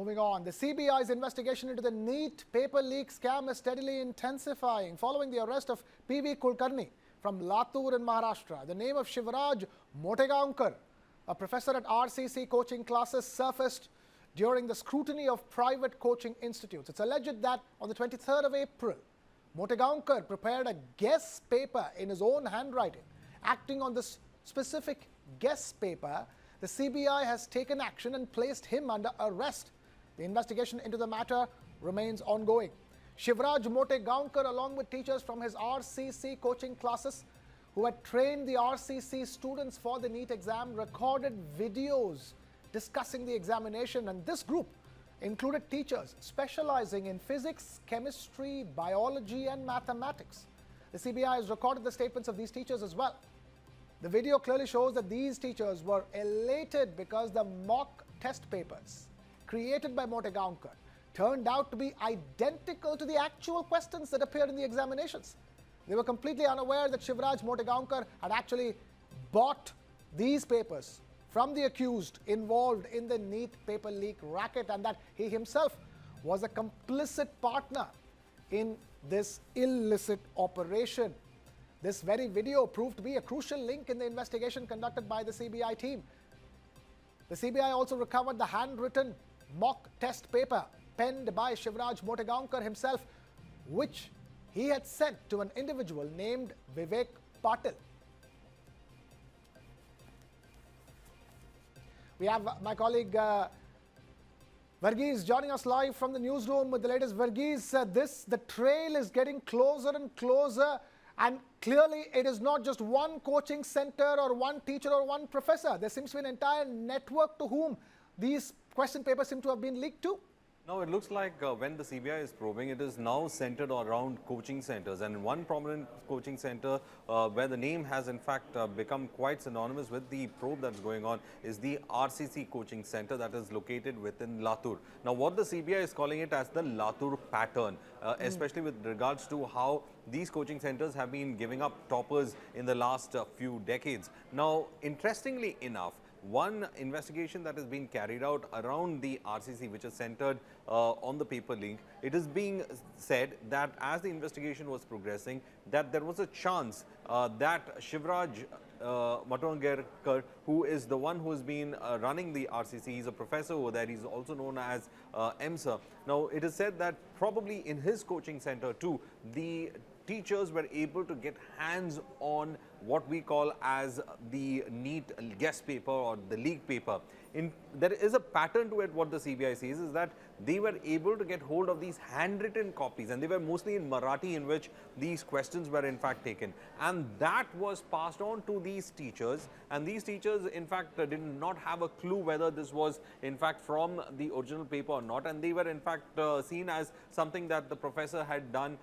Moving on, the CBI's investigation into the NEET paper leak scam is steadily intensifying following the arrest of PV Kulkarni from Latur in Maharashtra. The name of Shivraj Motegaonkar, a professor at RCC Coaching Classes, surfaced during the scrutiny of private coaching institutes. It's alleged that on the 23rd of April, Motegaonkar prepared a guess paper in his own handwriting. Acting on this specific guess paper, the CBI has taken action and placed him under arrest. The investigation into the matter remains ongoing. Shivraj Motegaonkar, along with teachers from his RCC coaching classes who had trained the RCC students for the NEET exam, recorded videos discussing the examination, and this group included teachers specializing in physics, chemistry, biology and mathematics. The CBI has recorded the statements of these teachers as well. The video clearly shows that these teachers were elated because the mock test papers created by Motegaonkar turned out to be identical to the actual questions that appeared in the examinations. They were completely unaware that Shivraj Motegaonkar had actually bought these papers from the accused involved in the NEET paper leak racket, and that he himself was a complicit partner in this illicit operation. This very video proved to be a crucial link in the investigation conducted by the CBI team. The CBI also recovered the handwritten mock test paper penned by Shivraj Motegaonkar himself, which he had sent to an individual named Vivek Patil. We have my colleague Varghese joining us live from the newsroom with the latest. Varghese, the trail is getting closer and closer, and clearly it is not just one coaching center or one teacher or one professor. There seems to be an entire network to whom these question papers seem to have been leaked to. Now, it looks like when the CBI is probing, it is now centered around coaching centers. And one prominent coaching center where the name has in fact become quite synonymous with the probe that's going on is the RCC Coaching Center that is located within Latur. Now, what the CBI is calling it as the Latur pattern, especially with regards to how these coaching centers have been giving up toppers in the last few decades. Now, interestingly enough, one investigation that is being carried out around the RCC, which is centered on the paper leak, it is being said that as the investigation was progressing, that there was a chance that Shivraj Motegaonkar, who is the one who has been running the RCC, he's a professor over there, he's also known as EMSA. Now, it is said that probably in his coaching center too, the teachers were able to get hands on what we call as the NEET guess paper or the leak paper. There is a pattern to it. What the CBI says is that they were able to get hold of these handwritten copies, and they were mostly in Marathi, in which these questions were in fact taken, and that was passed on to these teachers, and these teachers in fact did not have a clue whether this was in fact from the original paper or not, and they were in fact seen as something that the professor had done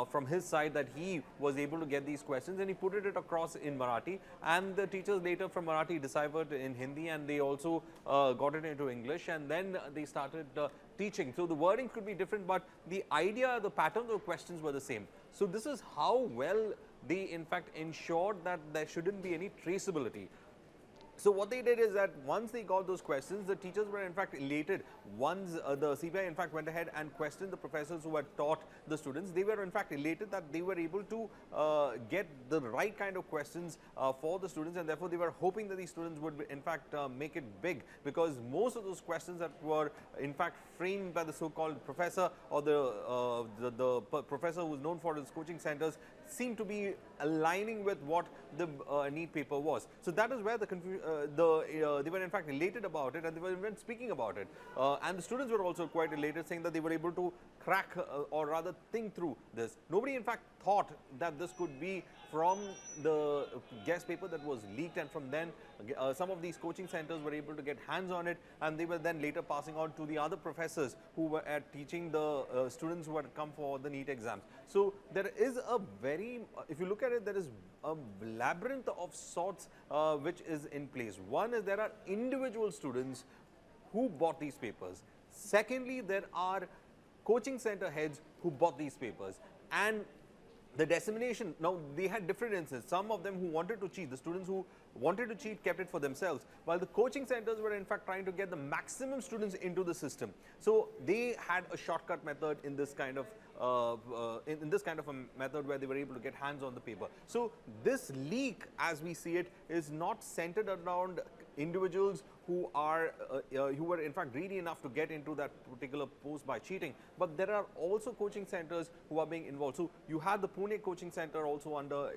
from his side, that he was able to get these questions and he put it across in Marathi, and the teachers later from Marathi deciphered in Hindi, and they also got it into English, and then they started teaching. So the wording could be different, but the idea, the pattern of the questions were the same. So this is how well they in fact ensured that there shouldn't be any traceability. So what they did is that once they got those questions, the teachers were in fact elated. Once the CBI in fact went ahead and questioned the professors who had taught the students, they were in fact elated that they were able to get the right kind of questions for the students, and therefore they were hoping that these students would in fact make it big, because most of those questions that were in fact framed by the so-called professor or the professor who is known for his coaching centers seemed to be aligning with what the NEET paper was. So that is where the they were in fact elated about it, and they were even speaking about it. And the students were also quite elated, saying that they were able to crack or rather think through this. Nobody in fact thought that this could be from the guess paper that was leaked, and from then some of these coaching centers were able to get hands on it, and they were then later passing on to the other professors who were teaching the students who had come for the NEET exams. So there is a very, if you look at it, there is a labyrinth of sorts which is in place. One is there are individual students who bought these papers. Secondly, there are coaching center heads who bought these papers. And the dissemination, now they had different instances. Some of them who wanted to cheat, the students who wanted to cheat kept it for themselves, while the coaching centers were in fact trying to get the maximum students into the system. So they had a shortcut method in this kind of in this kind of a method where they were able to get hands on the paper. So this leak, as we see it, is not centered around individuals who were in fact greedy enough to get into that particular post by cheating, but there are also coaching centers who are being involved. So you have the Pune coaching center also under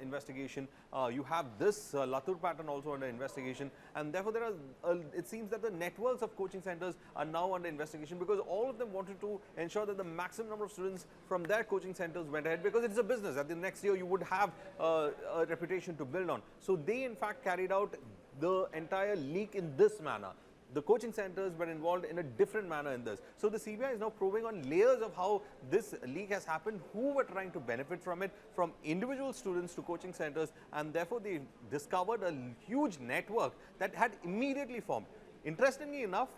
investigation. You have this Latur pattern also under investigation, and therefore there are it seems that the networks of coaching centers are now under investigation, because all of them wanted to ensure that the maximum number of students from their coaching centers went ahead, because it's a business. At the next year you would have a reputation to build on. So they in fact carried out the entire leak in this manner. The coaching centers were involved in a different manner in this. So the CBI is now probing on layers of how this leak has happened, who were trying to benefit from it, from individual students to coaching centers, and therefore they discovered a huge network that had immediately formed. Interestingly enough,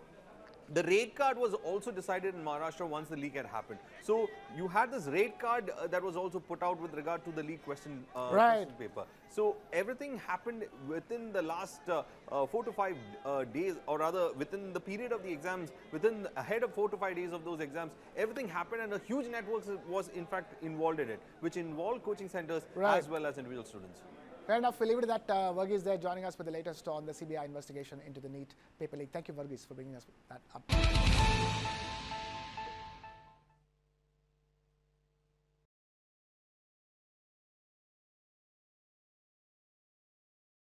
the rate card was also decided in Maharashtra once the leak had happened. So you had this rate card that was also put out with regard to the leak question paper. So everything happened within the last 4 to 5 days, or rather within the period of the exams, ahead of 4 to 5 days of those exams, everything happened, and a huge network was in fact involved in it, which involved coaching centers as well as individual students. Fair enough. We'll leave it at that. Varghese there joining us with the latest on the CBI investigation into the NEET paper leak. Thank you, Varghese, for bringing us that up.